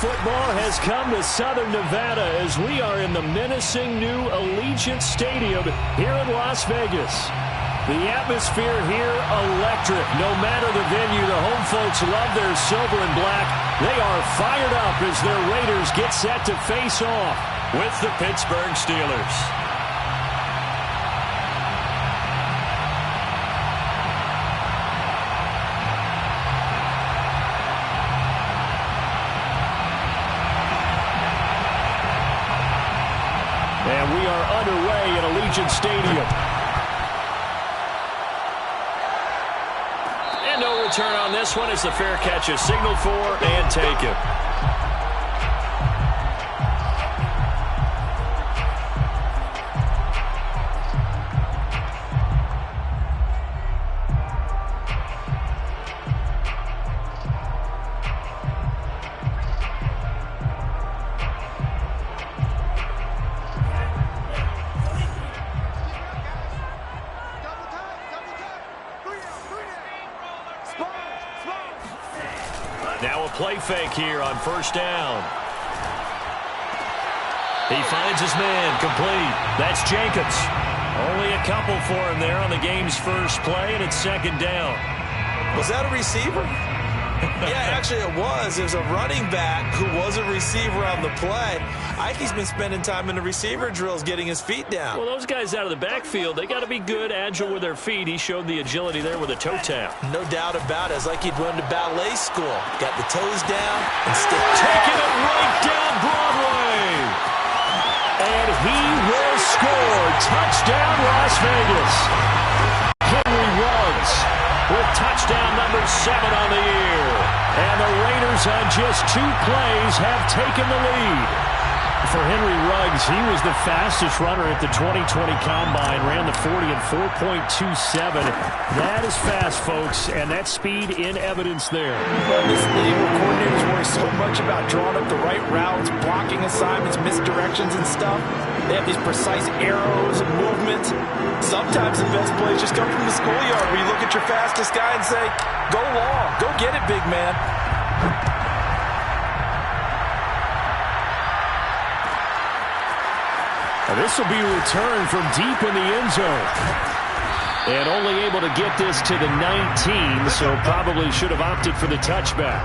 football has come to Southern Nevada as we are in the menacing new Allegiant Stadium here in Las Vegas. The atmosphere here, electric. No matter the venue, the home folks love their silver and black. They are fired up as their Raiders get set to face off with the Pittsburgh Steelers. And we are underway at Allegiant Stadium. And no return on this one as the fair catch is signaled for and taken. Now a play fake here on first down. He finds his man, complete. That's Jacobs. Only a couple for him there on the game's first play, and it's second down. Was that a receiver? Yeah, actually it was. It was a running back who was a receiver on the play. Ikey's been spending time in the receiver drills getting his feet down. Well, those guys out of the backfield, they got to be good, agile with their feet. He showed the agility there with a toe tap. No doubt about it. It's like he'd run to ballet school. Got the toes down and stick. Taking it right down Broadway. And he will score. Touchdown, Las Vegas. Henry Ruggs with touchdown number 7 on the year. And the Raiders on just 2 plays have taken the lead. For Henry Ruggs, he was the fastest runner at the 2020 Combine, ran the 40 in 4.27. That is fast, folks, and that speed in evidence there. Well, this league where coordinators worry so much about drawing up the right routes, blocking assignments, misdirections and stuff. They have these precise arrows and movements. Sometimes the best plays just come from the schoolyard where you look at your fastest guy and say, go long, go get it, big man. This will be a return from deep in the end zone. And only able to get this to the 19, so probably should have opted for the touchback.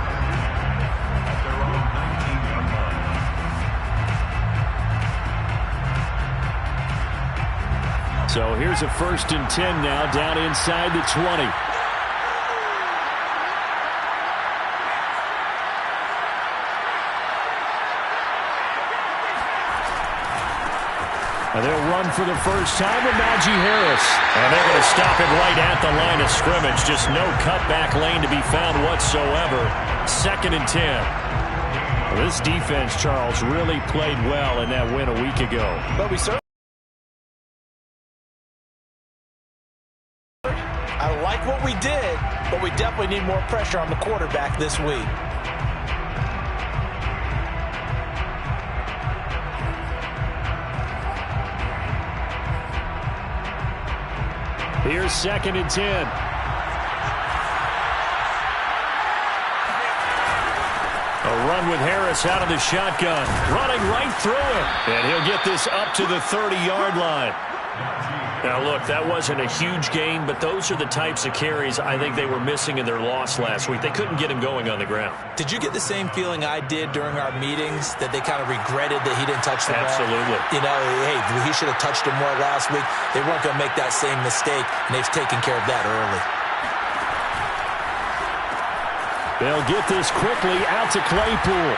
So here's a 1st and 10 now, down inside the 20. And they'll run for the first time with Najee Harris. And they're going to stop him right at the line of scrimmage. Just no cutback lane to be found whatsoever. 2nd and 10. Well, this defense, Charles, really played well in that win a week ago. But we certainly... I like what we did, but we definitely need more pressure on the quarterback this week. Here's 2nd and 10. A run with Harris out of the shotgun. Running right through it. And he'll get this up to the 30-yard line. Now, look, that wasn't a huge gain, but those are the types of carries I think they were missing in their loss last week. They couldn't get him going on the ground. Did you get the same feeling I did during our meetings, that they kind of regretted that he didn't touch the ball? Absolutely. You know, hey, he should have touched him more last week. They weren't going to make that same mistake, and they've taken care of that early. They'll get this quickly out to Claypool.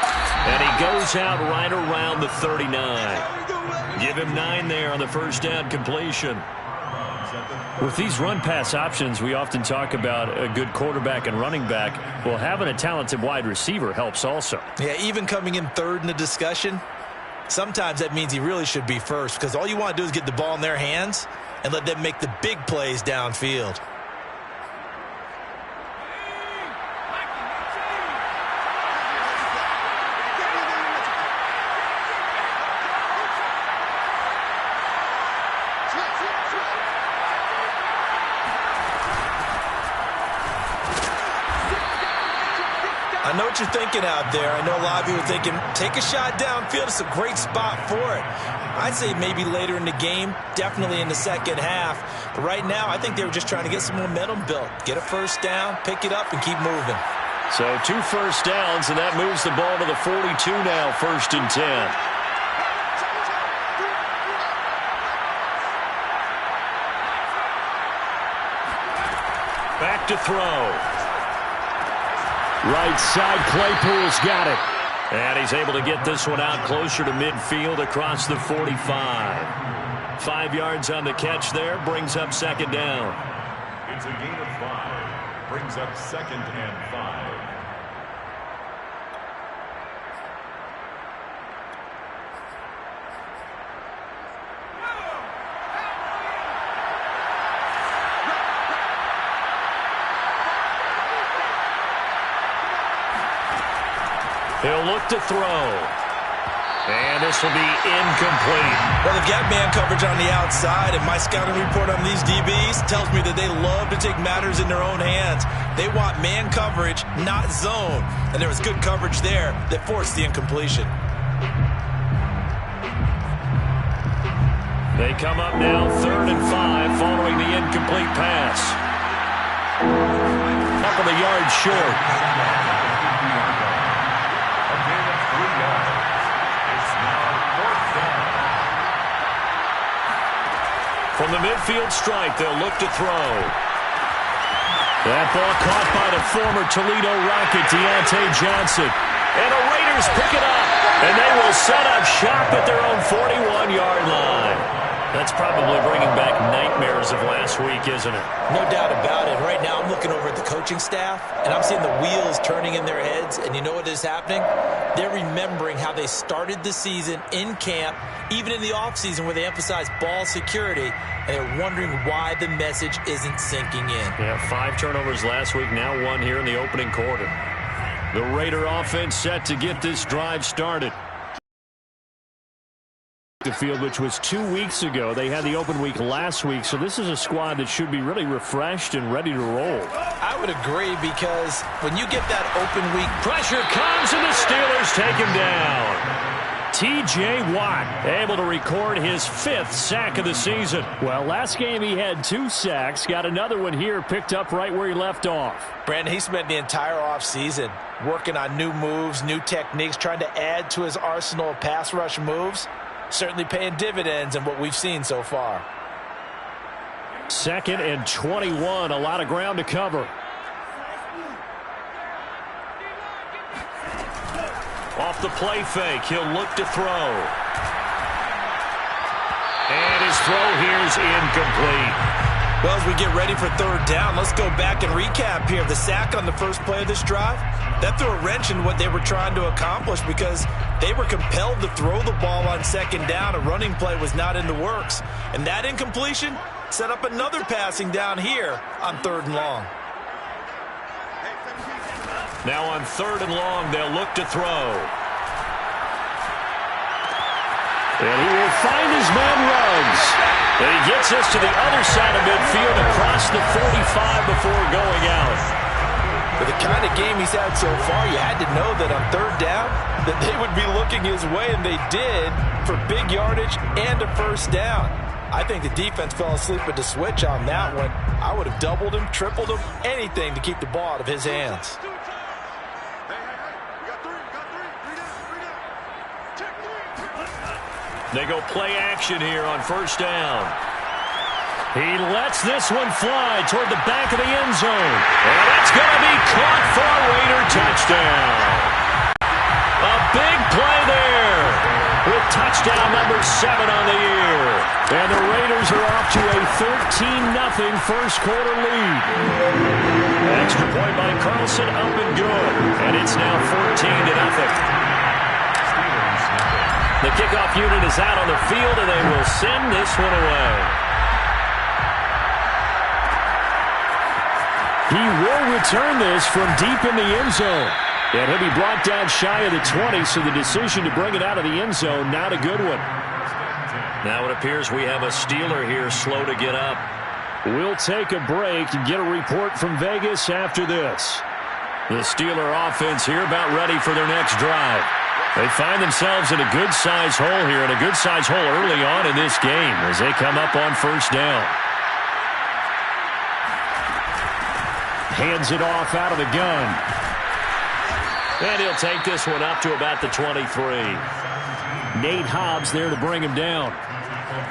And he goes out right around the 39. Give him 9 there on the first down completion. With these run-pass options, we often talk about a good quarterback and running back. Well, having a talented wide receiver helps also. Yeah, even coming in 3rd in the discussion, sometimes that means he really should be first, because all you want to do is get the ball in their hands and let them make the big plays downfield. I know what you're thinking out there. I know a lot of you are thinking, take a shot downfield. It's a great spot for it. I'd say maybe later in the game, definitely in the second half. But right now, I think they were just trying to get some momentum built. Get a first down, pick it up, and keep moving. So 2 first downs, and that moves the ball to the 42 now, 1st and 10. Back to throw. Right side, Claypool's got it. And he's able to get this one out closer to midfield across the 45. 5 yards on the catch there, brings up 2nd down. It's a gain of 5. Brings up 2nd and 5. He'll look to throw. And this will be incomplete. Well, they've got man coverage on the outside, and my scouting report on these DBs tells me that they love to take matters in their own hands. They want man coverage, not zone. And there was good coverage there that forced the incompletion. They come up now 3rd and 5 following the incomplete pass. Couple of yards short. From the midfield stripe, they'll look to throw. That ball caught by the former Toledo Rocket, Deontay Johnson. And the Raiders pick it up. And they will set up shop at their own 41-yard line. That's probably bringing back nightmares of last week, isn't it? No doubt about it. Right now, I'm looking over at the coaching staff, and I'm seeing the wheels turning in their heads. And you know what is happening? They're remembering how they started the season in camp, even in the offseason where they emphasized ball security, and they're wondering why the message isn't sinking in. Yeah, 5 turnovers last week, now 1 here in the opening quarter. The Raider offense set to get this drive started. The field, which was 2 weeks ago. They had the open week last week, so this is a squad that should be really refreshed and ready to roll. I would agree, because when you get that open week, pressure comes and the Steelers take him down. T.J. Watt able to record his 5th sack of the season. Well, last game he had 2 sacks, got another one here picked up right where he left off. Brandon, he spent the entire offseason working on new moves, new techniques, trying to add to his arsenal of pass rush moves. Certainly paying dividends in what we've seen so far. 2nd and 21, a lot of ground to cover. Off the play fake, he'll look to throw. And his throw here is incomplete. Well, as we get ready for 3rd down, let's go back and recap here. The sack on the first play of this drive, that threw a wrench in what they were trying to accomplish, because they were compelled to throw the ball on 2nd down. A running play was not in the works. And that incompletion set up another passing down here on 3rd and long. Now on 3rd and long, they'll look to throw. And he will find his man Ruggs. And he gets us to the other side of midfield across the 45 before going out. For the kind of game he's had so far, you had to know that on 3rd down that they would be looking his way, and they did, for big yardage and a first down. I think the defense fell asleep at the switch on that one. I would have doubled him, tripled him, anything to keep the ball out of his hands. They go play action here on 1st down. He lets this one fly toward the back of the end zone. And it's going to be caught for a Raider touchdown. A big play there with touchdown number 7 on the year. And the Raiders are off to a 13-0 first quarter lead. Extra point by Carlson, up and good. And it's now 14-0. The kickoff unit is out on the field, and they will send this one away. He will return this from deep in the end zone. And he'll be brought down shy of the 20, so the decision to bring it out of the end zone, not a good one. Now it appears we have a Steeler here slow to get up. We'll take a break and get a report from Vegas after this. The Steeler offense here about ready for their next drive. They find themselves in a good-sized hole here, and a good-sized hole early on in this game as they come up on first down. Hands it off out of the gun. And he'll take this one up to about the 23. Nate Hobbs there to bring him down.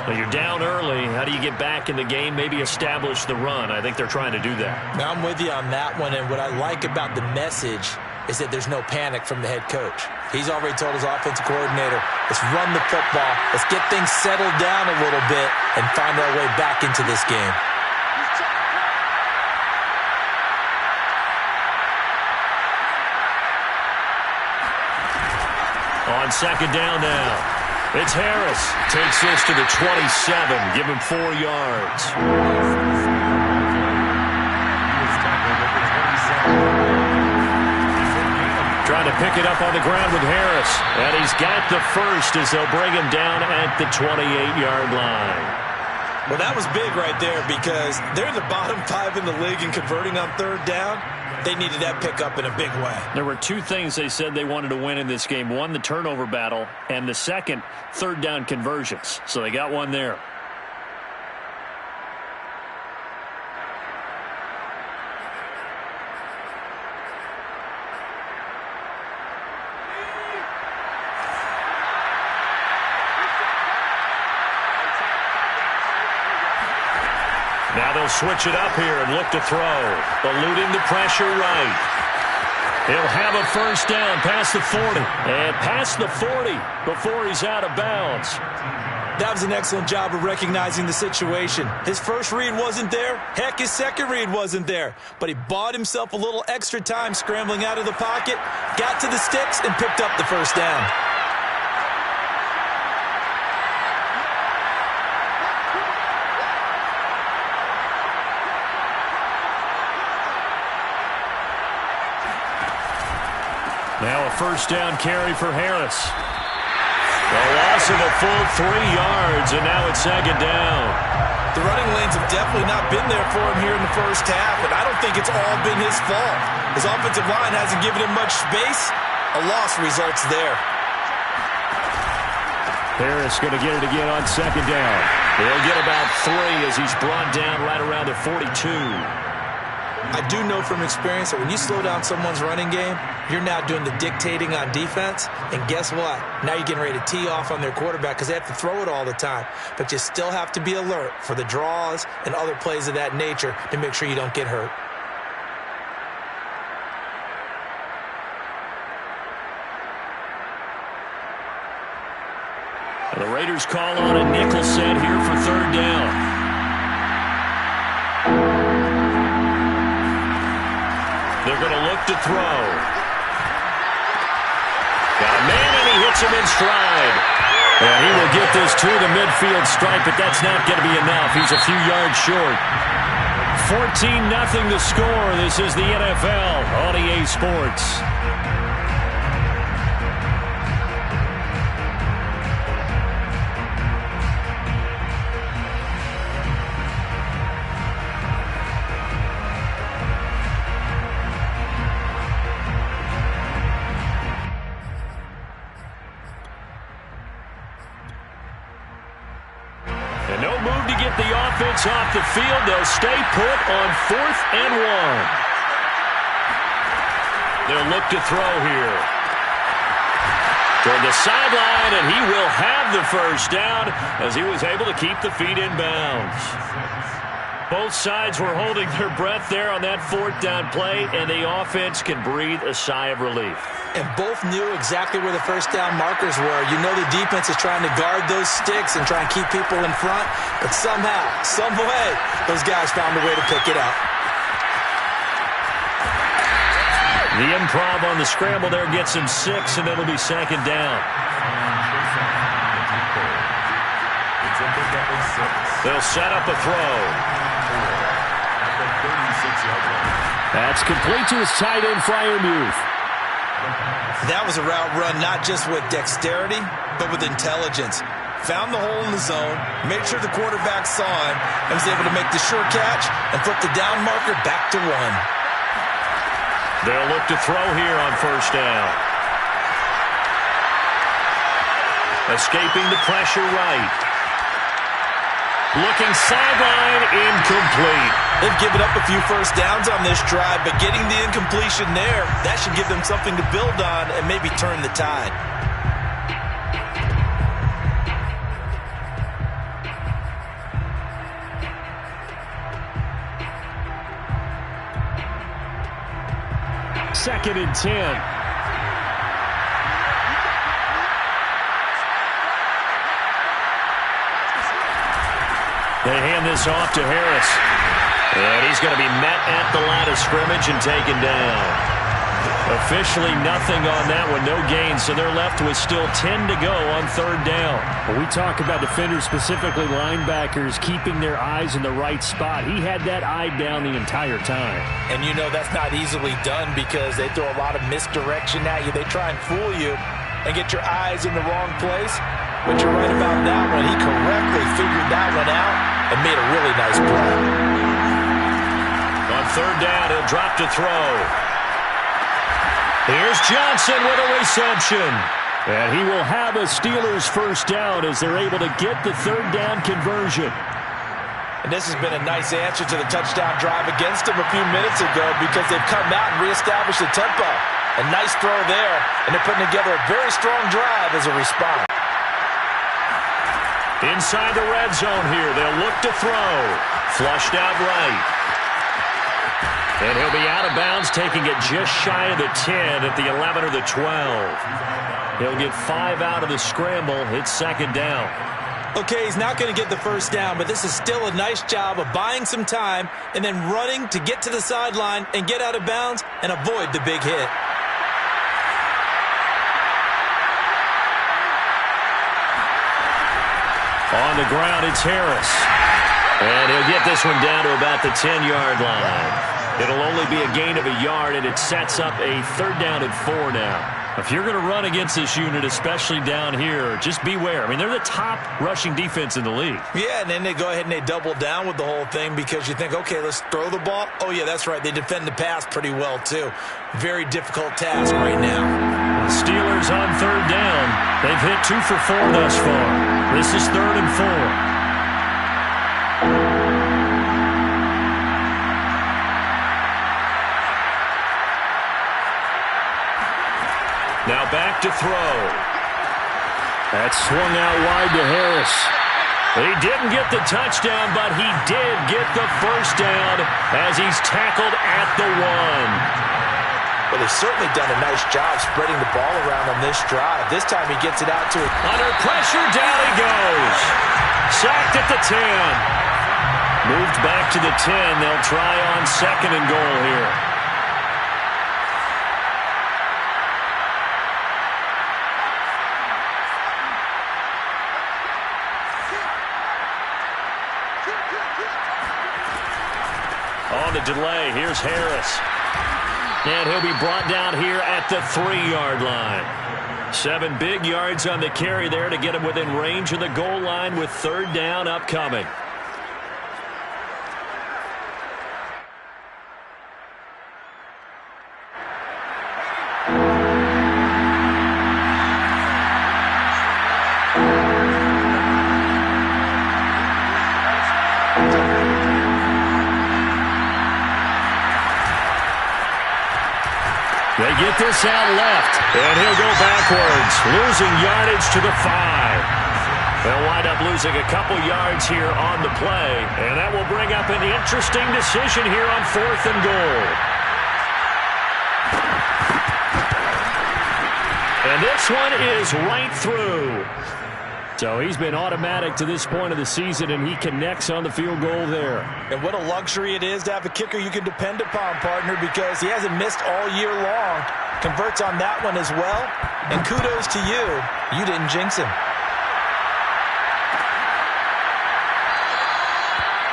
Well, you're down early. How do you get back in the game, maybe establish the run? I think they're trying to do that. Now, I'm with you on that one, and what I like about the message is that there's no panic from the head coach. He's already told his offensive coordinator, let's run the football, let's get things settled down a little bit and find our way back into this game. On second down now. It's Harris. Takes this to the 27. Give him 4 yards. Trying to pick it up on the ground with Harris. And he's got the first as they'll bring him down at the 28-yard line. Well, that was big right there because they're in the bottom 5 in the league in converting on third down. They needed that pickup in a big way. There were 2 things they said they wanted to win in this game. One, the turnover battle, and the second, third down conversions. So they got one there. Now they'll switch it up here and look to throw. Eluding the pressure right. He'll have a first down past the 40. And past the 40 before he's out of bounds. That was an excellent job of recognizing the situation. His first read wasn't there. Heck, his second read wasn't there. But he bought himself a little extra time scrambling out of the pocket, got to the sticks, and picked up the first down. Now a first down carry for Harris. A loss of a full 3 yards, and now it's second down. The running lanes have definitely not been there for him here in the first half, and I don't think it's all been his fault. His offensive line hasn't given him much space. A loss results there. Harris going to get it again on second down. He'll get about 3 as he's brought down right around the 42. I do know from experience that when you slow down someone's running game, you're now doing the dictating on defense. And guess what? Now you're getting ready to tee off on their quarterback because they have to throw it all the time. But you still have to be alert for the draws and other plays of that nature to make sure you don't get hurt. And the Raiders call on a nickel set here for third down. They're going to look to throw. Got a man, and he hits him in stride. And he will get this to the midfield stripe, but that's not going to be enough. He's a few yards short. 14-0 the score. This is the NFL on EA Sports. Off the field, they'll stay put on 4th and 1. They'll look to throw here. Toward the sideline, and he will have the first down as he was able to keep the feet in bounds. Both sides were holding their breath there on that 4th down play, and the offense can breathe a sigh of relief. And both knew exactly where the first down markers were. You know the defense is trying to guard those sticks and try and keep people in front. But somehow, some way, those guys found a way to pick it up. The improv on the scramble there gets him 6, and it'll be second down. They'll set up a throw. That's complete to his tight end, Freiermuth. That was a route run not just with dexterity, but with intelligence. Found the hole in the zone, made sure the quarterback saw him, and was able to make the sure catch and flip the down marker back to 1. They'll look to throw here on first down. Escaping the pressure right. Looking sideline, incomplete. They've given up a few first downs on this drive, but getting the incompletion there, that should give them something to build on and maybe turn the tide. Second and 10. They hand this off to Harris. And he's going to be met at the line of scrimmage and taken down. Officially nothing on that one, no gain, so they're left with still 10 to go on third down. Well, we talk about defenders, specifically linebackers, keeping their eyes in the right spot. He had that eye down the entire time. And you know that's not easily done because they throw a lot of misdirection at you. They try and fool you and get your eyes in the wrong place. But you're right about that one. He correctly figured that one out and made a really nice play. On third down, he'll drop to throw. Here's Johnson with a reception. And he will have a Steelers first down as they're able to get the third down conversion. And this has been a nice answer to the touchdown drive against them a few minutes ago because they've come out and reestablished the tempo. A nice throw there, and they're putting together a very strong drive as a response. Inside the red zone here, they'll look to throw. Flushed out right. And he'll be out of bounds, taking it just shy of the 10 at the 11 or the 12. He'll get 5 out of the scramble. It's second down. Okay, he's not going to get the first down, but this is still a nice job of buying some time and then running to get to the sideline and get out of bounds and avoid the big hit. On the ground, it's Harris. And he'll get this one down to about the 10-yard line. It'll only be a gain of a yard, and it sets up a third down and 4 now. If you're going to run against this unit, especially down here, just beware. I mean, they're the top rushing defense in the league. Yeah, and then they go ahead and they double down with the whole thing because you think, okay, let's throw the ball. Oh, yeah, that's right. They defend the pass pretty well, too. Very difficult task right now. The Steelers on third down. They've hit 2 for 4 thus far. This is third and 4. Now back to throw. That swung out wide to Harris. He didn't get the touchdown, but he did get the first down as he's tackled at the 1. Well, they've certainly done a nice job spreading the ball around on this drive. This time he gets it out to it. Under pressure, down he goes. Sacked at the 10. Moved back to the 10. They'll try on second and goal here. On the delay, here's Harris. And he'll be brought down here at the 3-yard line. 7 big yards on the carry there to get him within range of the goal line with third down upcoming. They get this out left, and he'll go backwards, losing yardage to the 5. They'll wind up losing a couple yards here on the play, and that will bring up an interesting decision here on 4th and goal. And this one is right through. So he's been automatic to this point of the season, and he connects on the field goal there. And what a luxury it is to have a kicker you can depend upon, partner, because he hasn't missed all year long. Converts on that one as well. And kudos to you. You didn't jinx him.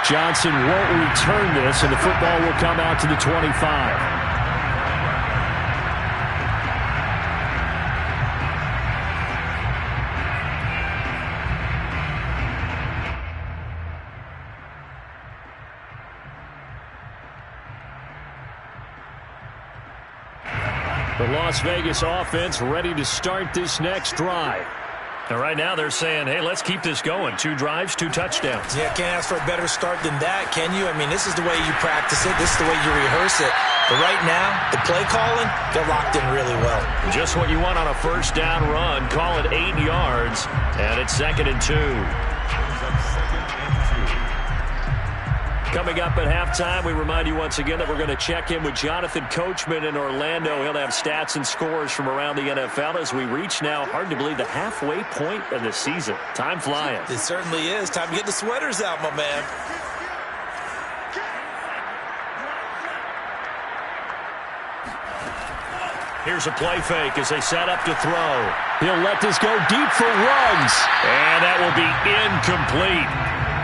Johnson won't return this, and the football will come out to the 25. The Las Vegas offense ready to start this next drive. And right now they're saying, hey, let's keep this going. 2 drives, 2 touchdowns. Yeah, can't ask for a better start than that, can you? I mean, this is the way you practice it. This is the way you rehearse it. But right now, the play calling, they're locked in really well. Just what you want on a first down run. Call it 8 yards, and it's 2nd and 2. Coming up at halftime, we remind you once again that we're going to check in with Jonathan Coachman in Orlando. He'll have stats and scores from around the NFL as we reach now, hard to believe, the halfway point of the season. Time flying. It certainly is. Time to get the sweaters out, my man. Here's a play fake as they set up to throw. He'll let this go deep for Ruggs. And that will be incomplete.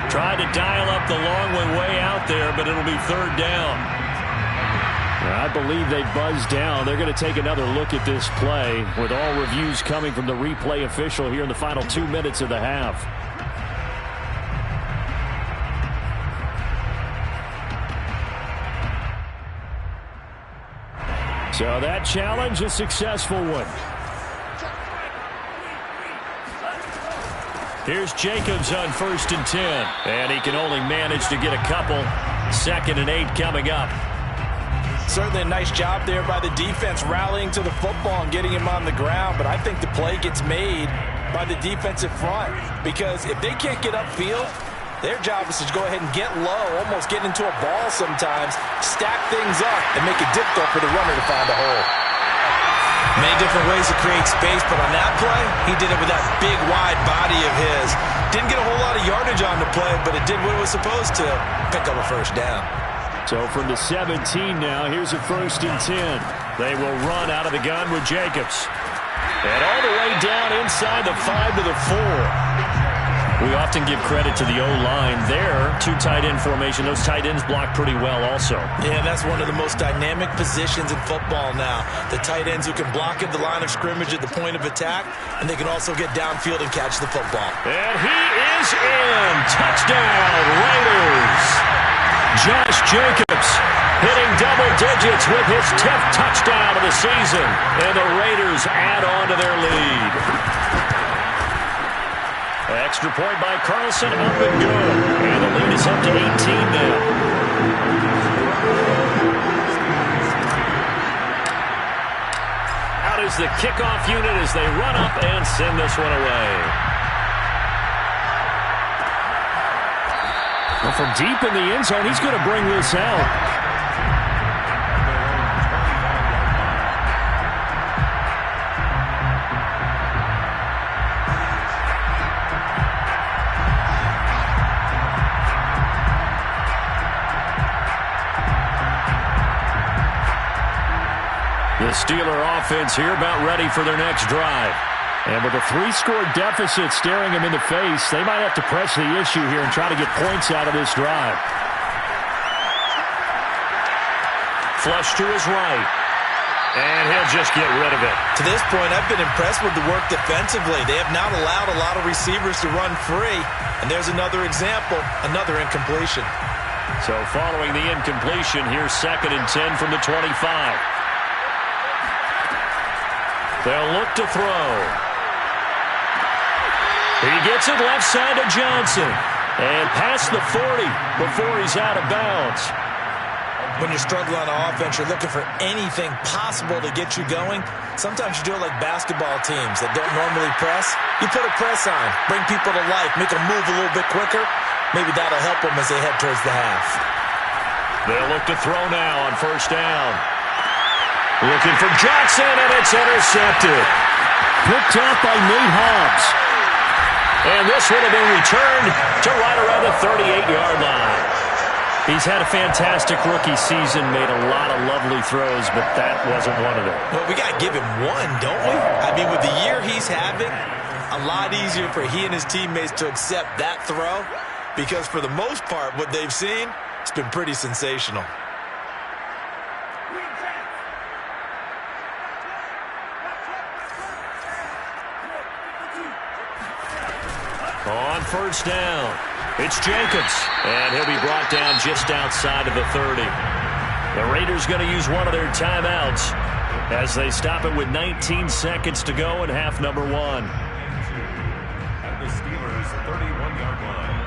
Tried to dial up the long way out there, but it'll be 3rd down. I believe they buzzed down. They're going to take another look at this play with all reviews coming from the replay official here in the final 2 minutes of the half. So that challenge, a successful one. Here's Jacobs on 1st and 10. And he can only manage to get a couple. 2nd and 8 coming up. Certainly a nice job there by the defense rallying to the football and getting him on the ground. But I think the play gets made by the defensive front. Because if they can't get upfield, their job is to go ahead and get low, almost get into a ball sometimes, stack things up, and make it difficult for the runner to find a hole. Many different ways to create space, but on that play, he did it with that big, wide body of his. Didn't get a whole lot of yardage on the play, but it did what it was supposed to, pick up a 1st down. So from the 17 now, here's a 1st and 10. They will run out of the gun with Jacobs. And all the way down inside the 5 to the 4. We often give credit to the O-line there. 2 tight end formation. Those tight ends block pretty well also. Yeah, that's one of the most dynamic positions in football now. The tight ends who can block at the line of scrimmage at the point of attack, and they can also get downfield and catch the football. And he is in. Touchdown, Raiders. Josh Jacobs hitting double digits with his 10th touchdown of the season. And the Raiders add on to their lead. Extra point by Carlson, up and good. And the lead is up to 18 now. Out is the kickoff unit as they run up and send this one away. Well, from deep in the end zone, he's going to bring this out. The Steeler offense here about ready for their next drive. And with a 3-score deficit staring them in the face, they might have to press the issue here and try to get points out of this drive. Flush to his right. And he'll just get rid of it. To this point, I've been impressed with the work defensively. They have not allowed a lot of receivers to run free. And there's another example, another incompletion. So following the incompletion, here's 2nd and 10 from the 25. They'll look to throw. He gets it left side to Johnson. And past the 40 before he's out of bounds. When you're struggling on offense, you're looking for anything possible to get you going. Sometimes you do it like basketball teams that don't normally press. You put a press on, bring people to life, make them move a little bit quicker. Maybe that'll help them as they head towards the half. They'll look to throw now on 1st down. Looking for Johnson, and it's intercepted. Picked off by Nate Hobbs. And this would have been returned to right around the 38-yard line. He's had a fantastic rookie season, made a lot of lovely throws, but that wasn't one of them. Well, we got to give him one, don't we? I mean, with the year he's having, a lot easier for he and his teammates to accept that throw because for the most part, what they've seen, it's been pretty sensational. On 1st down, it's Jacobs, and he'll be brought down just outside of the 30. The Raiders going to use one of their timeouts. as they stop it with 19 seconds to go in half number one. At the Steelers' 31-yard line.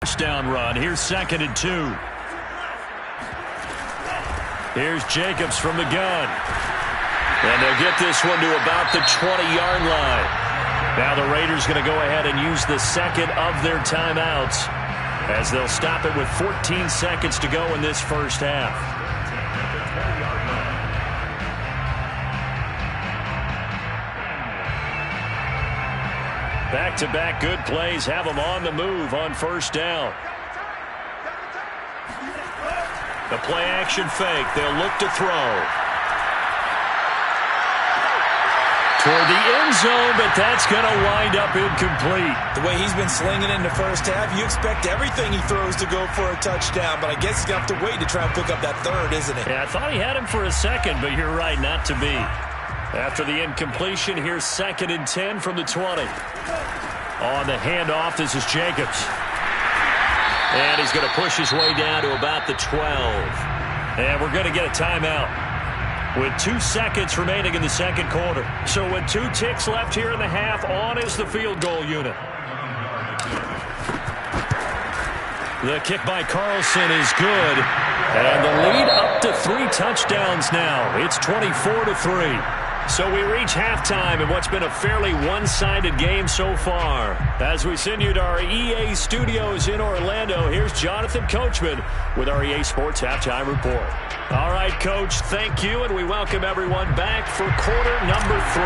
Touchdown run. Here's 2nd and 2. Here's Jacobs from the gun. And they'll get this one to about the 20-yard line. Now the Raiders going to go ahead and use the second of their timeouts as they'll stop it with 14 seconds to go in this first half. Back-to-back good plays have them on the move on first down. The play-action fake. They'll look to throw. Toward the end zone, but that's going to wind up incomplete. The way he's been slinging in the first half, you expect everything he throws to go for a touchdown, but I guess he's going to have to wait to try and pick up that third, isn't it? Yeah, I thought he had him for a second, but you're right, not to be. After the incompletion, here's 2nd and 10 from the 20. On the handoff, this is Jacobs. And he's going to push his way down to about the 12. And we're going to get a timeout with 2 seconds remaining in the second quarter. So with 2 ticks left here in the half, on is the field goal unit. The kick by Carlson is good. And the lead up to 3 touchdowns now. It's 24-3. So we reach halftime in what's been a fairly one-sided game so far. As we send you to our EA studios in Orlando, here's Jonathan Coachman with our EA Sports Halftime Report. All right, Coach, thank you, and we welcome everyone back for quarter number 3.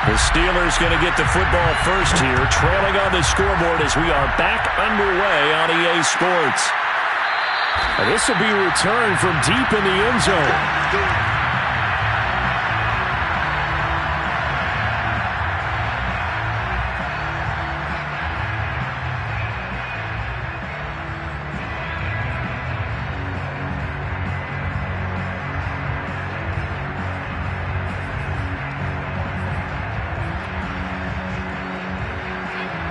The Steelers going to get the football first here, trailing on the scoreboard as we are back underway on EA Sports. And this will be returned from deep in the end zone.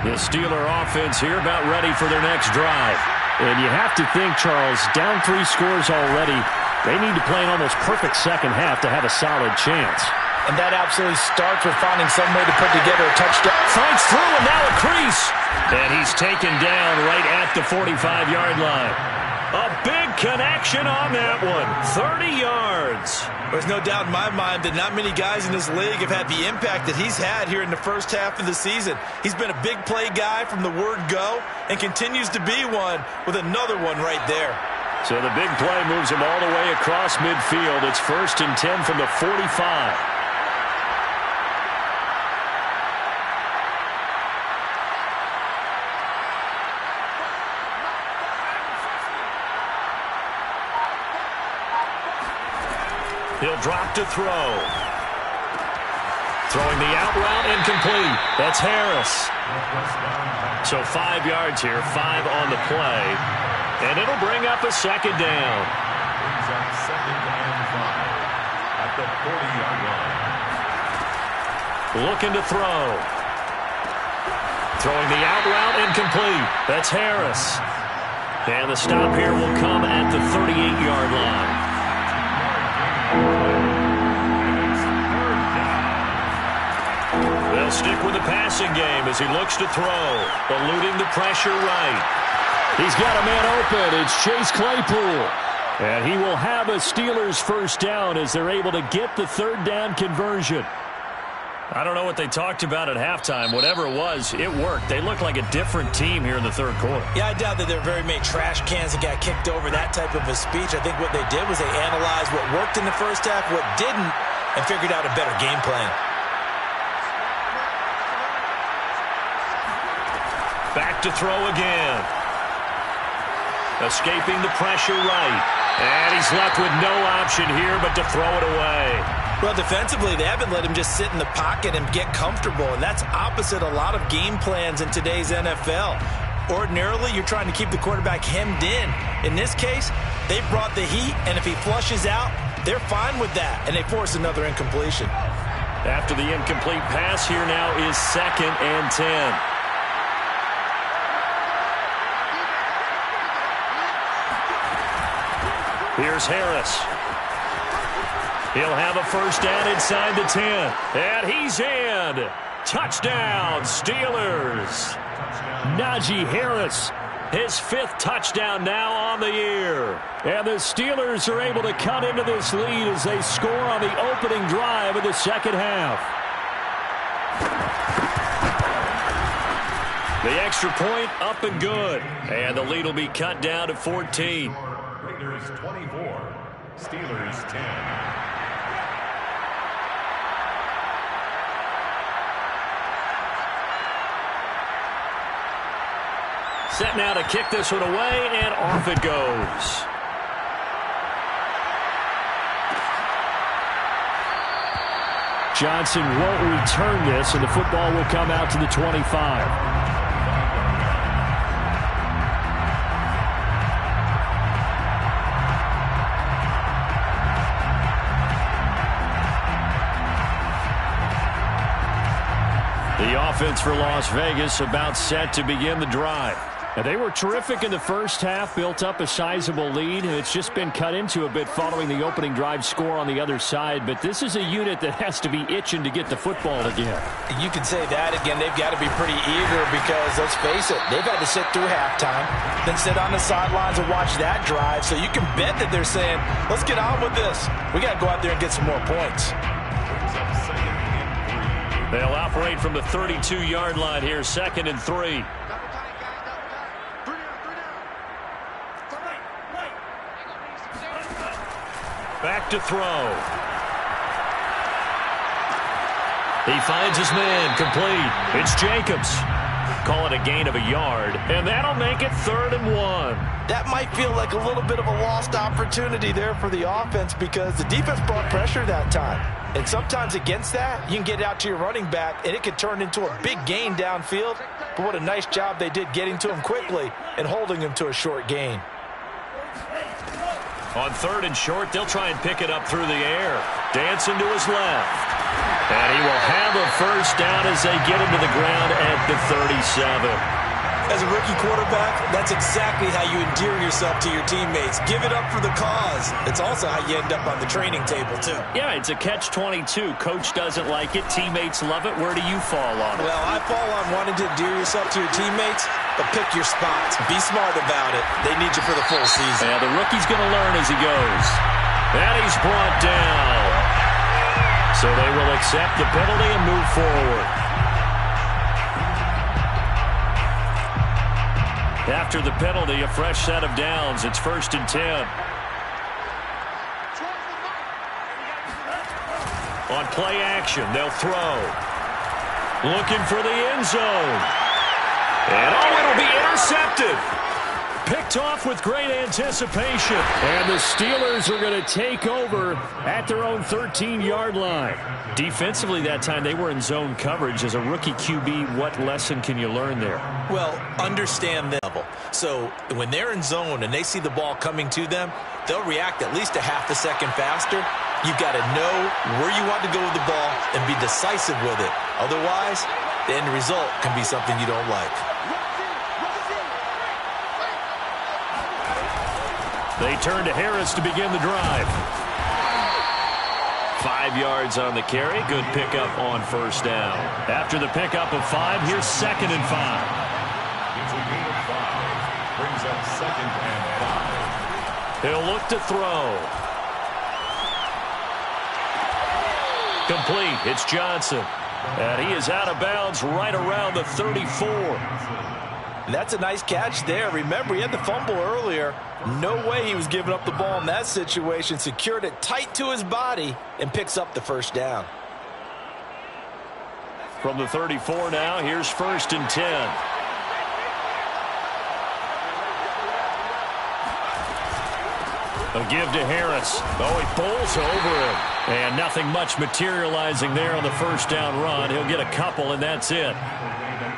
The Steeler offense here about ready for their next drive. And you have to think, Charles, down 3 scores already. They need to play an almost perfect second half to have a solid chance. And that absolutely starts with finding some way to put together a touchdown. Finds through and now a crease. And he's taken down right at the 45-yard line. A big connection on that one. 30 yards. There's no doubt in my mind that not many guys in this league have had the impact that he's had here in the first half of the season. He's been a big play guy from the word go and continues to be one with another one right there. So the big play moves him all the way across midfield. It's 1st and 10 from the 45. He'll drop to throw. Throwing the out route incomplete. That's Harris. So 5 yards here, 5 on the play. And it'll bring up a second down. Brings up 2nd and 5 at the 40-yard line. Looking to throw. Throwing the out route incomplete. That's Harris. And the stop here will come at the 38-yard line. They'll stick with the passing game as he looks to throw, eluding the pressure right. He's got a man open. It's Chase Claypool. And he will have a Steelers first down as they're able to get the 3rd down conversion. I don't know what they talked about at halftime. Whatever it was, it worked. They look like a different team here in the 3rd quarter. Yeah, I doubt that there are very many trash cans that got kicked over that type of a speech. I think what they did was they analyzed what worked in the first half, what didn't, and figured out a better game plan. Back to throw again. Escaping the pressure right. And he's left with no option here but to throw it away. Well, defensively, they haven't let him just sit in the pocket and get comfortable, and that's opposite a lot of game plans in today's NFL. Ordinarily, you're trying to keep the quarterback hemmed in. In this case, they brought the heat, and if he flushes out, they're fine with that, and they force another incompletion. After the incomplete pass, here now is 2nd and 10. Here's Harris. He'll have a first down inside the 10. And he's in. Touchdown, Steelers. Najee Harris, his 5th touchdown now on the year. And the Steelers are able to cut into this lead as they score on the opening drive of the second half. The extra point up and good. And the lead will be cut down to 14. Raiders 24, Steelers 10. Set now to kick this one away, and off it goes. Johnson won't return this, and the football will come out to the 25. The offense for Las Vegas about set to begin the drive. And they were terrific in the first half, built up a sizable lead, and it's just been cut into a bit following the opening drive score on the other side. But this is a unit that has to be itching to get the football again. You can say that again. They've got to be pretty eager because, let's face it, they've had to sit through halftime, then sit on the sidelines and watch that drive. So you can bet that they're saying, let's get on with this. We got to go out there and get some more points. They'll operate from the 32-yard line here, 2nd and 3. Back to throw. He finds his man, complete. It's Jacobs. Call it a gain of a yard, and that'll make it 3rd and 1. That might feel like a little bit of a lost opportunity there for the offense because the defense brought pressure that time. And sometimes against that, you can get out to your running back, and it could turn into a big gain downfield. But what a nice job they did getting to him quickly and holding him to a short gain. On 3rd and short, they'll try and pick it up through the air. Dancing to his left. And he will have a first down as they get him to the ground at the 37. As a rookie quarterback, that's exactly how you endear yourself to your teammates. Give it up for the cause. It's also how you end up on the training table, too. Yeah, it's a catch-22. Coach doesn't like it. Teammates love it. Where do you fall on it? Well, I fall on wanting to endear yourself to your teammates, but pick your spots. Be smart about it. They need you for the full season. Yeah, the rookie's going to learn as he goes. And he's brought down. So they will accept the penalty and move forward. After the penalty, a fresh set of downs. It's 1st and 10. On play action, they'll throw. Looking for the end zone. And it'll be intercepted. Picked off with great anticipation. And the Steelers are going to take over at their own 13-yard line. Defensively that time, they were in zone coverage. As a rookie QB, what lesson can you learn there? Well, understand the level. So when they're in zone and they see the ball coming to them, they'll react at least a half a second faster. You've got to know where you want to go with the ball and be decisive with it. Otherwise, the end result can be something you don't like. They turn to Harris to begin the drive. 5 yards on the carry. Good pickup on first down. After the pickup of 5, here's 2nd and 5. It's a gain of 5. Brings up 2nd and 5. He'll look to throw. Complete. It's Johnson. And he is out of bounds right around the 34. That's a nice catch there. Remember, he had the fumble earlier. No way he was giving up the ball in that situation. Secured it tight to his body and picks up the first down. From the 34 now, here's 1st and 10. A give to Harris. Oh, he pulls over him. And nothing much materializing there on the first down run. He'll get a couple, and that's it.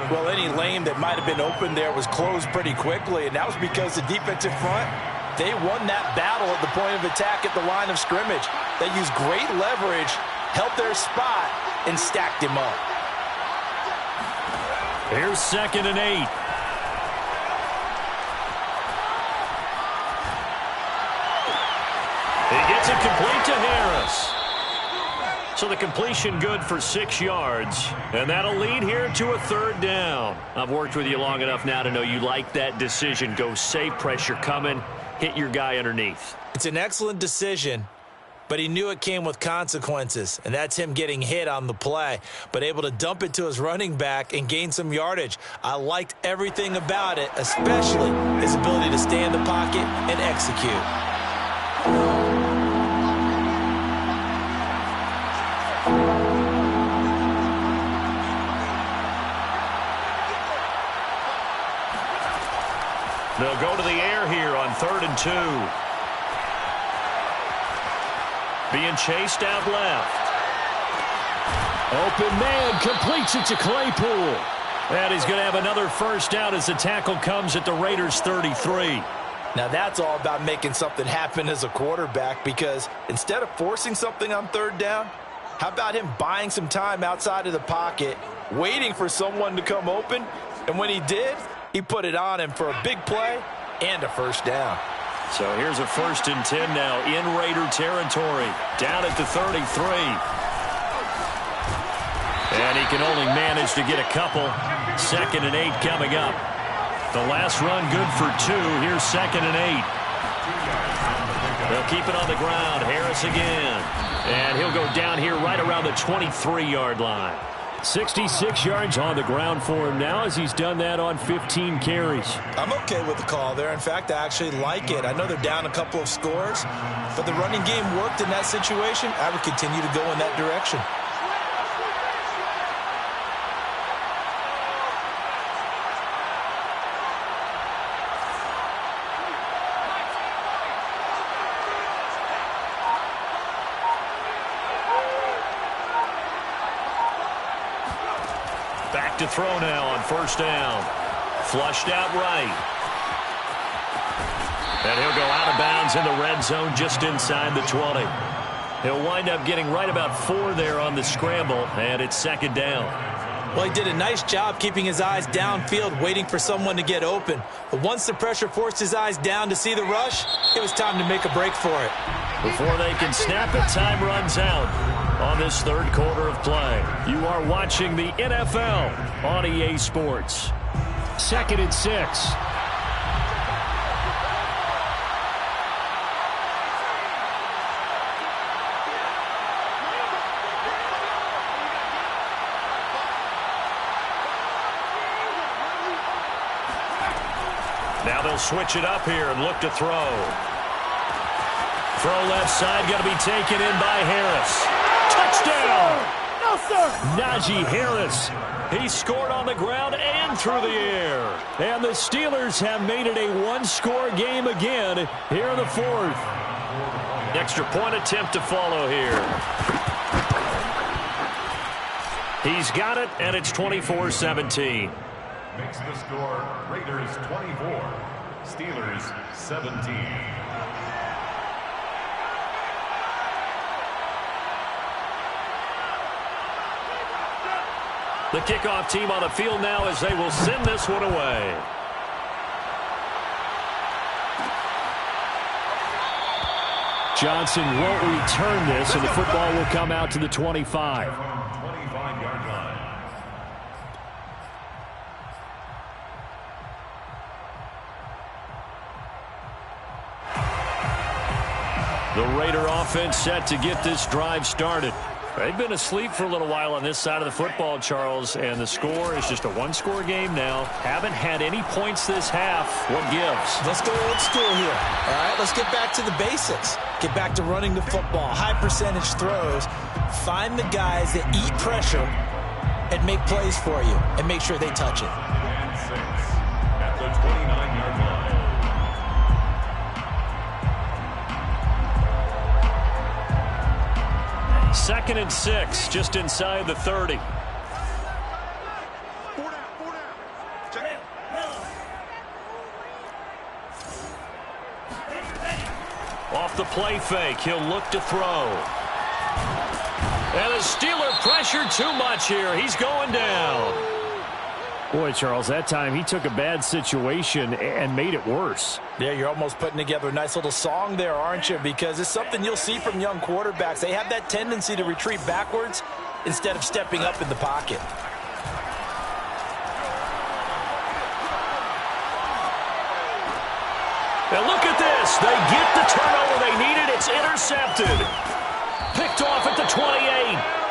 Well, any lane that might have been open there was closed pretty quickly, and that was because the defensive front, they won that battle at the point of attack at the line of scrimmage. They used great leverage, held their spot, and stacked him up. Here's 2nd and 8. complete to Harris. So the completion good for 6 yards, and that'll lead here to a 3rd down. I've worked with you long enough now to know you like that decision. Go save pressure coming, hit your guy underneath. It's an excellent decision, but he knew it came with consequences, and that's him getting hit on the play, but able to dump it to his running back and gain some yardage. I liked everything about it, especially his ability to stay in the pocket and execute. They'll go to the air here on 3rd and 2. Being chased out left. Open man completes it to Claypool. And he's going to have another 1st down as the tackle comes at the Raiders' 33. Now that's all about making something happen as a quarterback, because instead of forcing something on 3rd down, how about him buying some time outside of the pocket, waiting for someone to come open, and when he did, he put it on him for a big play and a 1st down. So here's a 1st and 10 now in Raider territory, down at the 33. And he can only manage to get a couple. 2nd and 8 coming up. The last run good for 2. Here's 2nd and 8. They'll keep it on the ground. Harris again. And he'll go down here right around the 23-yard line. 66 yards on the ground for him now as he's done that on 15 carries. I'm okay with the call there. In fact, I actually like it. I know they're down a couple of scores, but the running game worked in that situation. I would continue to go in that direction. Back to throw now on 1st down. Flushed out right. And he'll go out of bounds in the red zone just inside the 20. He'll wind up getting right about 4 there on the scramble, and it's 2nd down. Well, he did a nice job keeping his eyes downfield, waiting for someone to get open. But once the pressure forced his eyes down to see the rush, it was time to make a break for it. Before they can snap it, time runs out on this 3rd quarter of play. You are watching the NFL on EA Sports. 2nd and 6. Now they'll switch it up here and look to throw. Throw left side, going to be taken in by Harris. Touchdown! No, sir! Najee Harris. He scored on the ground and through the air. And the Steelers have made it a 1-score game again here in the 4th. Extra point attempt to follow here. He's got it, and it's 24-17. Makes the score Raiders 24, Steelers 17. The kickoff team on the field now as they will send this one away. Johnson won't return this, and the football will come out to the 25. 25-yard line. The Raider offense set to get this drive started. They've been asleep for a little while on this side of the football, Charles, and the score is just a 1-score game now. Haven't had any points this half. What gives? Let's go old school here. All right, let's get back to the basics. Get back to running the football, high percentage throws. Find the guys that eat pressure and make plays for you and make sure they touch it. And 6 at the 29-yard line. 2nd and 6, just inside the 30. Off the play fake, he'll look to throw. And the Steeler pressure too much here. He's going down. Boy, Charles, that time he took a bad situation and made it worse. Yeah, you're almost putting together a nice little song there, aren't you? Because it's something you'll see from young quarterbacks. They have that tendency to retreat backwards instead of stepping up in the pocket. Now look at this. They get the turnover they needed. It's intercepted. Picked off at the 28.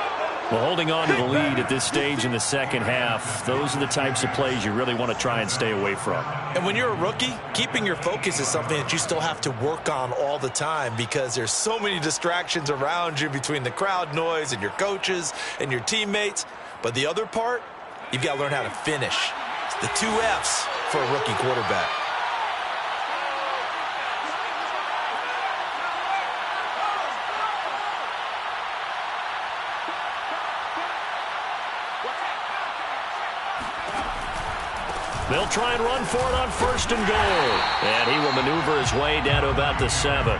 Well, holding on to the lead at this stage in the second half, those are the types of plays you really want to try and stay away from. And when you're a rookie, keeping your focus is something that you still have to work on all the time because there's so many distractions around you between the crowd noise and your coaches and your teammates. But the other part, you've got to learn how to finish. It's the 2 F's for a rookie quarterback. They'll try and run for it on 1st and goal. And he will maneuver his way down to about the 7.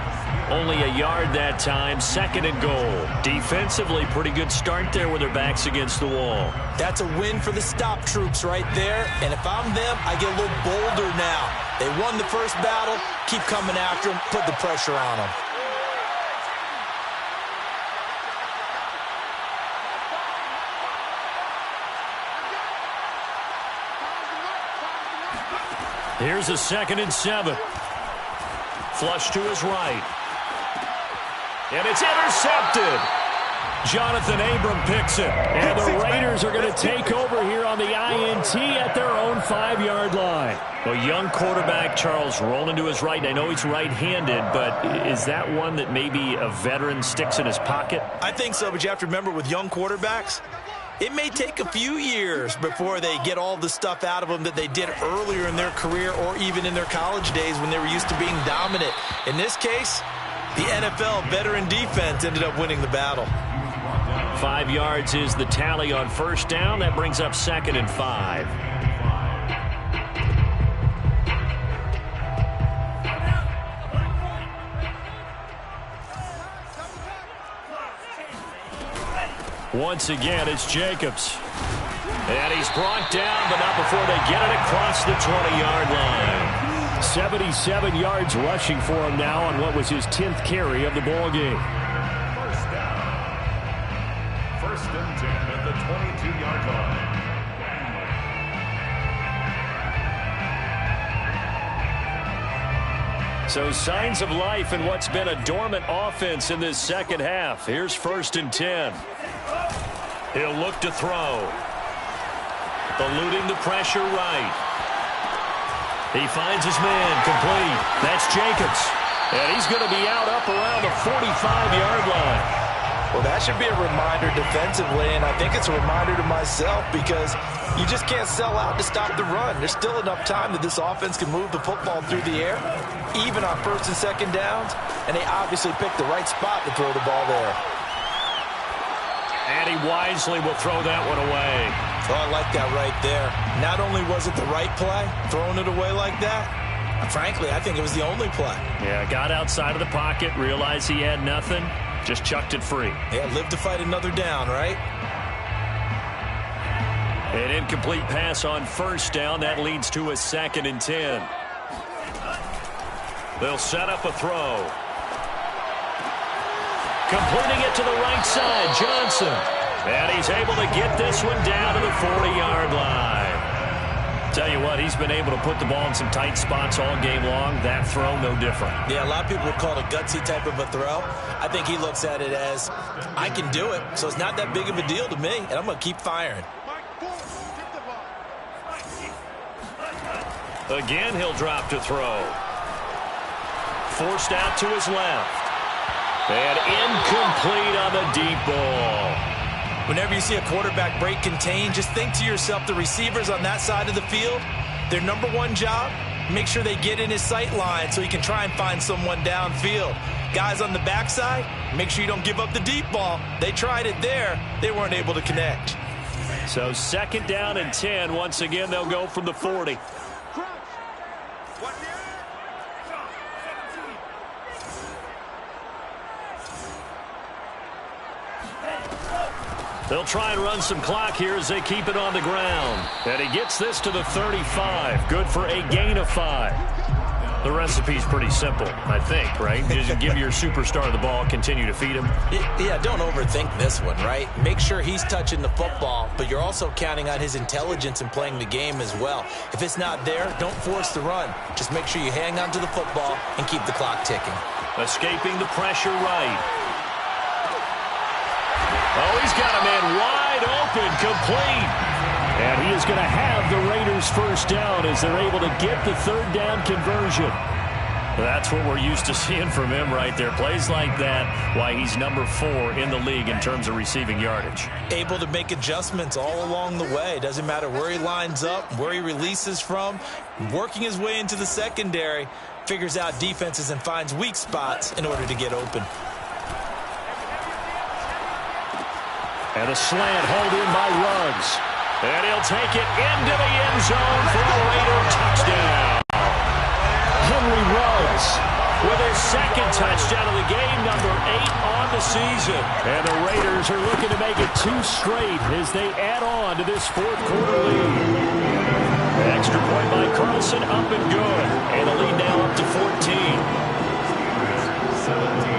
Only a yard that time, 2nd and goal. Defensively, pretty good start there with their backs against the wall. That's a win for the stop troops right there. And if I'm them, I get a little bolder now. They won the first battle. Keep coming after them. Put the pressure on them. Here's a 2nd and 7. Flush to his right. And it's intercepted. Jonathan Abram picks it. And the Raiders are going to take over here on the INT at their own 5-yard line. A young quarterback, Charles, rolling to his right. I know he's right-handed, but is that one that maybe a veteran sticks in his pocket? I think so, but you have to remember with young quarterbacks, it may take a few years before they get all the stuff out of them that they did earlier in their career or even in their college days when they were used to being dominant. In this case, the NFL veteran defense ended up winning the battle. 5 yards is the tally on 1st down. That brings up 2nd and 5. Once again, it's Jacobs. And he's brought down, but not before they get it across the 20-yard line. 77 yards rushing for him now on what was his 10th carry of the ball game. 1st down. 1st and 10 at the 22-yard line. So signs of life in what's been a dormant offense in this second half. Here's 1st and 10. He'll look to throw. Eluding the pressure right. He finds his man complete. That's Jacobs. And he's going to be out up around the 45-yard line. Well, that should be a reminder defensively, and I think it's a reminder to myself because you just can't sell out to stop the run. There's still enough time that this offense can move the football through the air, even on 1st and 2nd downs, and they obviously picked the right spot to throw the ball there. And he wisely will throw that one away. Oh, I like that right there. Not only was it the right play, throwing it away like that, frankly, I think it was the only play. Yeah, got outside of the pocket, realized he had nothing, just chucked it free. Yeah, live to fight another down, right? An incomplete pass on 1st down. That leads to a 2nd and 10. They'll set up a throw. Completing it to the right side, Johnson. And he's able to get this one down to the 40-yard line. Tell you what, he's been able to put the ball in some tight spots all game long. That throw, no different. Yeah, a lot of people would call it a gutsy type of a throw. I think he looks at it as, I can do it, so it's not that big of a deal to me, and I'm going to keep firing. Again, he'll drop to throw. Forced out to his left. And incomplete on the deep ball. Whenever you see a quarterback break contain, just think to yourself, the receivers on that side of the field, their number one job, make sure they get in his sight line so he can try and find someone downfield. Guys on the backside, make sure you don't give up the deep ball. They tried it there. They weren't able to connect. So 2nd down and 10. Once again, they'll go from the 40. They'll try and run some clock here as they keep it on the ground. And he gets this to the 35. Good for a gain of 5. The recipe's pretty simple, I think, right? Just give your superstar the ball, continue to feed him. Yeah, don't overthink this one, right? Make sure he's touching the football, but you're also counting on his intelligence in playing the game as well. If it's not there, don't force the run. Just make sure you hang on to the football and keep the clock ticking. Escaping the pressure right. Oh, he's got a man wide open, complete. And he is going to have the Raiders first down as they're able to get the third down conversion. That's what we're used to seeing from him right there. Plays like that, why he's number 4 in the league in terms of receiving yardage. Able to make adjustments all along the way. Doesn't matter where he lines up, where he releases from. Working his way into the secondary, figures out defenses and finds weak spots in order to get open. And a slant hold in by Ruggs. And he'll take it into the end zone for a Raider touchdown. Henry Ruggs with his second touchdown of the game, number 8 on the season. And the Raiders are looking to make it 2 straight as they add on to this fourth quarter lead. An extra point by Carlson, up and good. And the lead now up to 14. 17.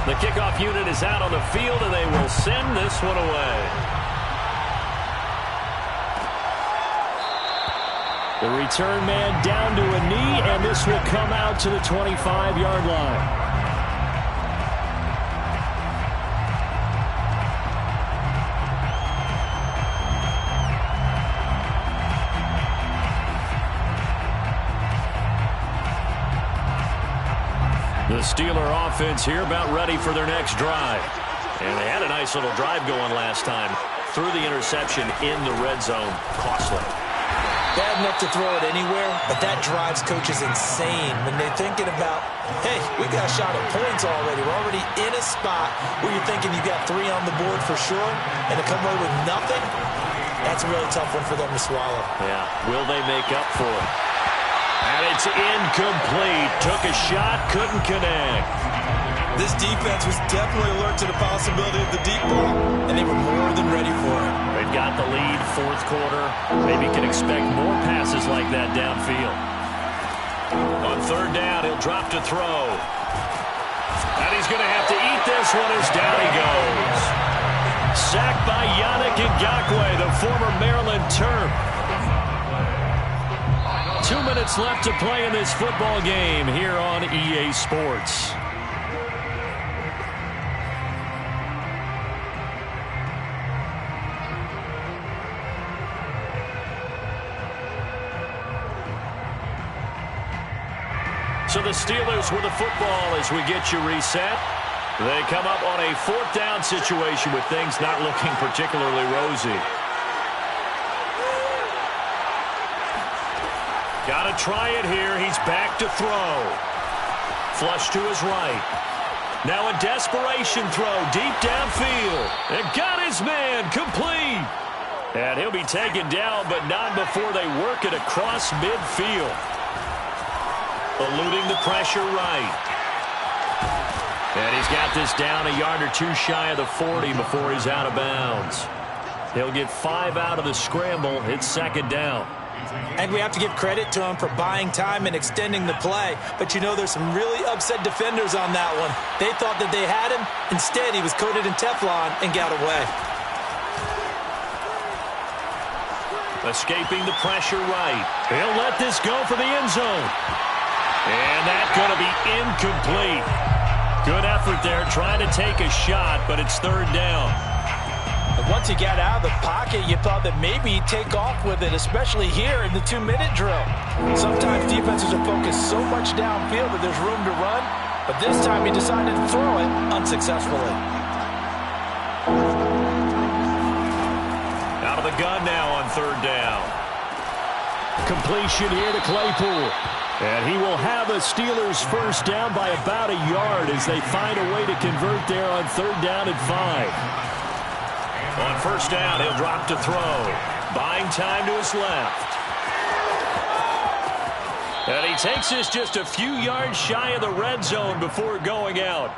The kickoff unit is out on the field, and they will send this one away. The return man down to a knee, and this will come out to the 25-yard line. The Steeler offense here about ready for their next drive. And they had a nice little drive going last time. Threw the interception in the red zone. Costly. Bad enough to throw it anywhere, but that drives coaches insane when they're thinking about, hey, we got a shot at points already. We're already in a spot where you're thinking you got 3 on the board for sure, and to come away with nothing, that's a really tough one for them to swallow. Yeah, will they make up for it? And it's incomplete. Took a shot, couldn't connect. This defense was definitely alert to the possibility of the deep ball, and they were more than ready for it. They've got the lead, fourth quarter. Maybe can expect more passes like that downfield. On third down, he'll drop to throw. And he's going to have to eat this one as down he goes. Sacked by Yannick Ngakoue, the former Maryland Terp. 2 minutes left to play in this football game here on EA Sports. So the Steelers with the football as we get you reset. They come up on a 4th down situation with things not looking particularly rosy. Got to try it here. He's back to throw. Flush to his right. Now a desperation throw deep downfield. And got his man complete. And he'll be taken down, but not before they work it across midfield. Eluding the pressure right. And he's got this down a yard or 2 shy of the 40 before he's out of bounds. He'll get 5 out of the scramble. It's 2nd down. And we have to give credit to him for buying time and extending the play. But you know there's some really upset defenders on that one. They thought that they had him. Instead, he was coated in Teflon and got away. Escaping the pressure right. He'll let this go for the end zone. And that's going to be incomplete. Good effort there trying to take a shot, but it's 3rd down. Once he got out of the pocket, you thought that maybe he'd take off with it, especially here in the 2-minute drill. Sometimes defenses are focused so much downfield that there's room to run, but this time he decided to throw it unsuccessfully. Out of the gun now on 3rd down. Completion here to Claypool. And he will have a Steelers first down by about a yard as they find a way to convert there on 3rd down and 5. On 1st down, he'll drop to throw. Buying time to his left. And he takes this just a few yards shy of the red zone before going out.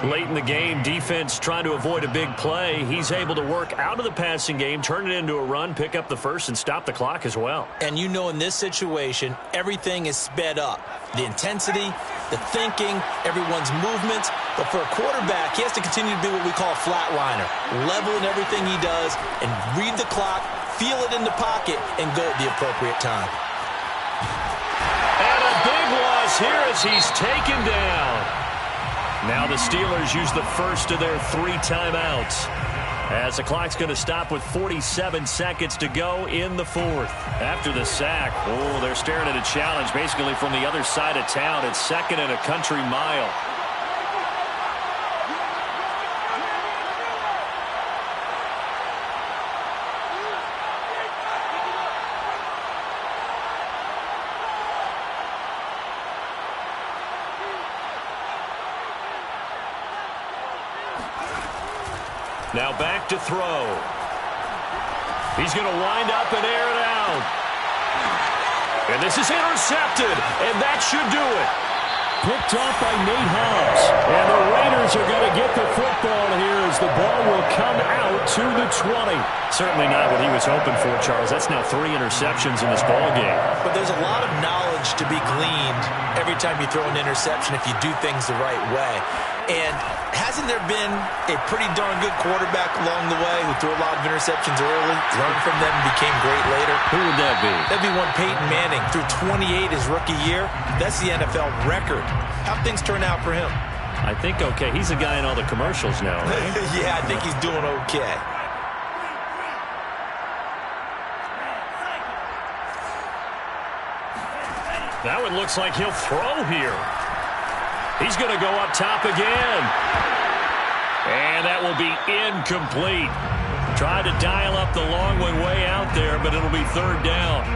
Late in the game, defense trying to avoid a big play. He's able to work out of the passing game, turn it into a run, pick up the first, and stop the clock as well. And you know in this situation, everything is sped up. The intensity, the thinking, everyone's movements. But for a quarterback, he has to continue to be what we call a flatliner. Level in everything he does and read the clock, feel it in the pocket, and go at the appropriate time. And a big loss here as he's taken down. Now the Steelers use the first of their 3 timeouts as the clock's going to stop with 47 seconds to go in the 4th. After the sack, they're staring at a challenge basically from the other side of town. It's 2nd and a country mile. Now back to throw. He's going to wind up and air it out. And this is intercepted, and that should do it. Picked off by Nate Hobbs. And the Raiders are going to get the football here as the ball will come out to the 20. Certainly not what he was hoping for, Charles. That's now 3 interceptions in this ball game. But there's a lot of knowledge to be gleaned every time you throw an interception if you do things the right way. And hasn't there been a pretty darn good quarterback along the way who threw a lot of interceptions early, learned from them, and became great later? Who would that be? That'd be one Peyton Manning. Threw 28 his rookie year. That's the NFL record. How'd things turn out for him? I think okay. He's a guy in all the commercials now, right? Yeah, I think he's doing okay. That one looks like he'll throw here. He's going to go up top again. And that will be incomplete. Tried to dial up the long one way out there, but it'll be 3rd down.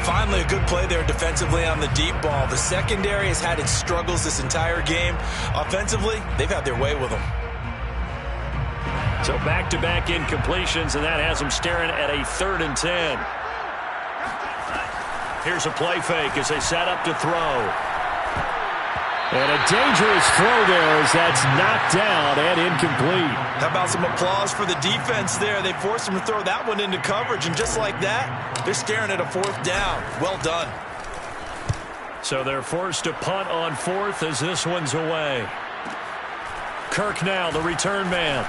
Finally, a good play there defensively on the deep ball. The secondary has had its struggles this entire game. Offensively, they've had their way with them. So back-to-back incompletions, and that has them staring at a 3rd and 10. Here's a play fake as they set up to throw. And a dangerous throw there as that's knocked down and incomplete. How about some applause for the defense there? They forced him to throw that one into coverage, and just like that, they're staring at a 4th down. Well done. So they're forced to punt on 4th as this one's away. Kirk now, the return man.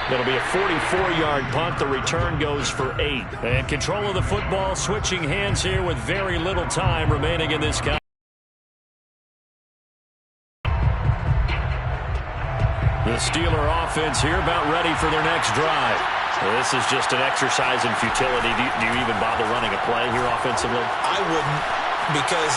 It'll be a 44-yard punt. The return goes for 8. And control of the football, switching hands here with very little time remaining in this game. The Steeler offense here about ready for their next drive. Well, this is just an exercise in futility. Do you even bother running a play here offensively? I wouldn't, because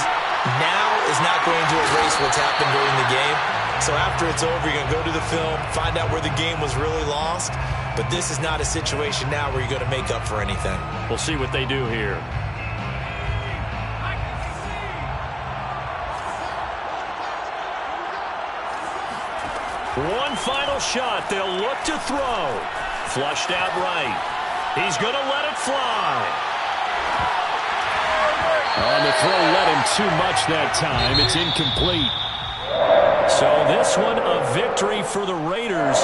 now is not going to erase what's happened during the game. So after it's over, you're going to go to the film, find out where the game was really lost. But this is not a situation now where you're going to make up for anything. We'll see what they do here. One final shot. They'll look to throw. Flushed out right. He's going to let it fly. On the throw, let him too much that time. It's incomplete. So this one, a victory for the Raiders.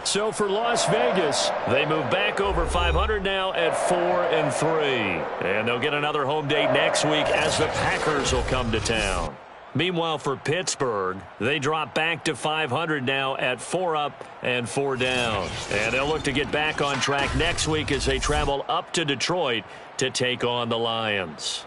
So for Las Vegas, they move back over 500 now at 4-3. And they'll get another home date next week as the Packers will come to town. Meanwhile, for Pittsburgh, they drop back to 500 now at 4 up and 4 down. And they'll look to get back on track next week as they travel up to Detroit to take on the Lions.